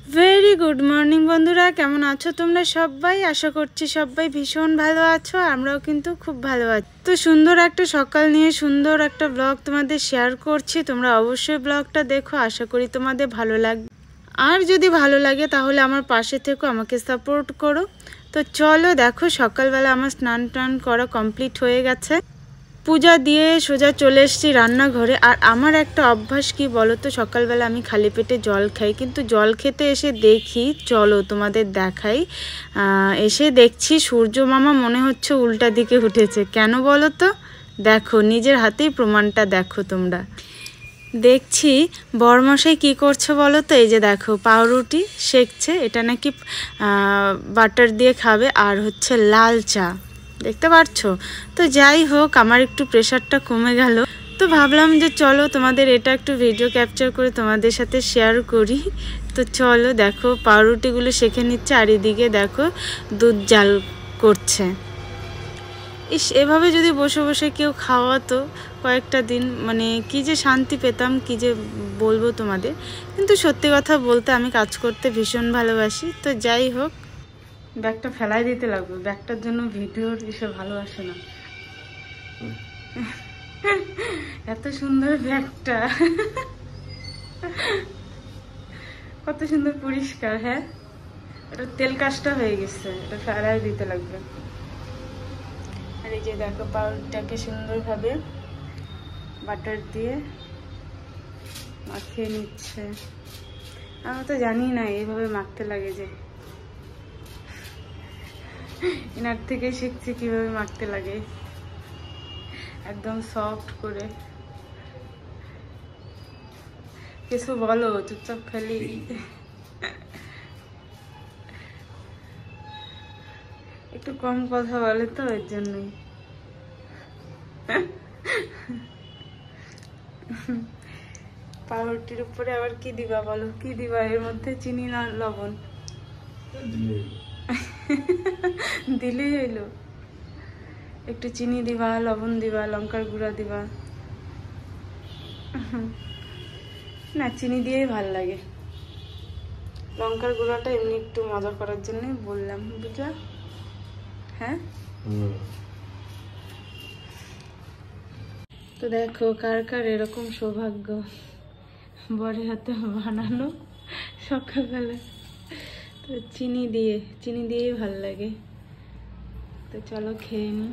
Very good morning বন্ধুরা, কেমন আছো তোমরা সবাই? আশা করছি সবাই ভীষণ ভালো আছো, আমরাও কিন্তু খুব ভালো আছি। তো সুন্দর একটা সকাল নিয়ে সুন্দর একটা ব্লগ তোমাদের শেয়ার করছি, তোমরা অবশ্যই ব্লগটা দেখো, আশা করি তোমাদের ভালো লাগবে। আর যদি ভালো লাগে তাহলে আমার পাশে থেকো, আমাকে সাপোর্ট করো। তো চলো দেখো, সকালবেলা আমার স্নান টান করা কমপ্লিট হয়ে গেছে, পূজা দিয়ে সোজা চলে এসেছি রান্নাঘরে। আর আমার একটা অভ্যাস কি বলো তো, সকালবেলা আমি খালি পেটে জল খাই, কিন্তু জল খেতে এসে দেখি, চলো তোমাদের দেখাই, এসে দেখছি সূর্য মামা মনে হচ্ছে উল্টা দিকে উঠেছে। কেন বলো তো? দেখো নিজের হাতেই প্রমাণটা দেখো তোমরা। দেখছি বরমশাই কি করছে বলো তো, এই যে দেখো পাউরুটি সেকছে, এটা নাকি বাটার দিয়ে খাবে, আর হচ্ছে লাল চা, দেখতে পাচ্ছো? তো যাই হোক, আমার একটু প্রেশারটা কমে গেল, তো ভাবলাম যে চলো তোমাদের এটা একটু ভিডিও ক্যাপচার করে তোমাদের সাথে শেয়ার করি। তো চলো দেখো পাউরুটিগুলো সেঁকে নিচ্ছে, আর এদিকে দেখো দুধ জাল করছে। ইস, এভাবে যদি বসে বসে কেউ খাওয়াতো কয়েকটা দিন, মানে কি যে শান্তি পেতাম, কি যে বলবো তোমাদের। কিন্তু সত্যি কথা বলতে আমি কাজ করতে ভীষণ ভালোবাসি। তো যাই হোক, ব্যাগটা ফেলাই দিতে লাগবে, ব্যাগটার জন্য ভিডিওর এসে ভালো আসে না। এত সুন্দর ব্যাগটা, কত সুন্দর পরিষ্কার। হ্যাঁ, এটা তেল কাজটা হয়ে গেছে, এটা ফেলাই দিতে লাগবে। আর এই যে দেখো পাউরুটিটাকে সুন্দরভাবে বাটার দিয়ে মাখিয়ে নিচ্ছে। আমি তো জানি না এইভাবে মাখতে লাগে, যে এনার থেকে শিখছি কিভাবে মাখতে লাগে, একদম সফট করে। কিছু বলো, চুপচাপ খালি একটু কম কথা বলে তো, এর জন্যই। পাউরুটির উপরে আবার কি দিবা বলো, কি দিবা এর মধ্যে? চিনি না লবণ? দিলেই হইলো। একটু চিনি দিবা, লবণ দিবা, লঙ্কার গুঁড়া দিবা। না, চিনি দিয়েই ভাল লাগে, লঙ্কার গুঁড়াটা এমনি একটু মজা করার জন্য বললাম, বুঝলা? হ্যাঁ। তো দেখো কার কার এরকম সৌভাগ্য, বরের হাতে বানানো সকালবেলা। তো চিনি দিয়েই ভাল লাগে। তো চলো খেয়ে নিই।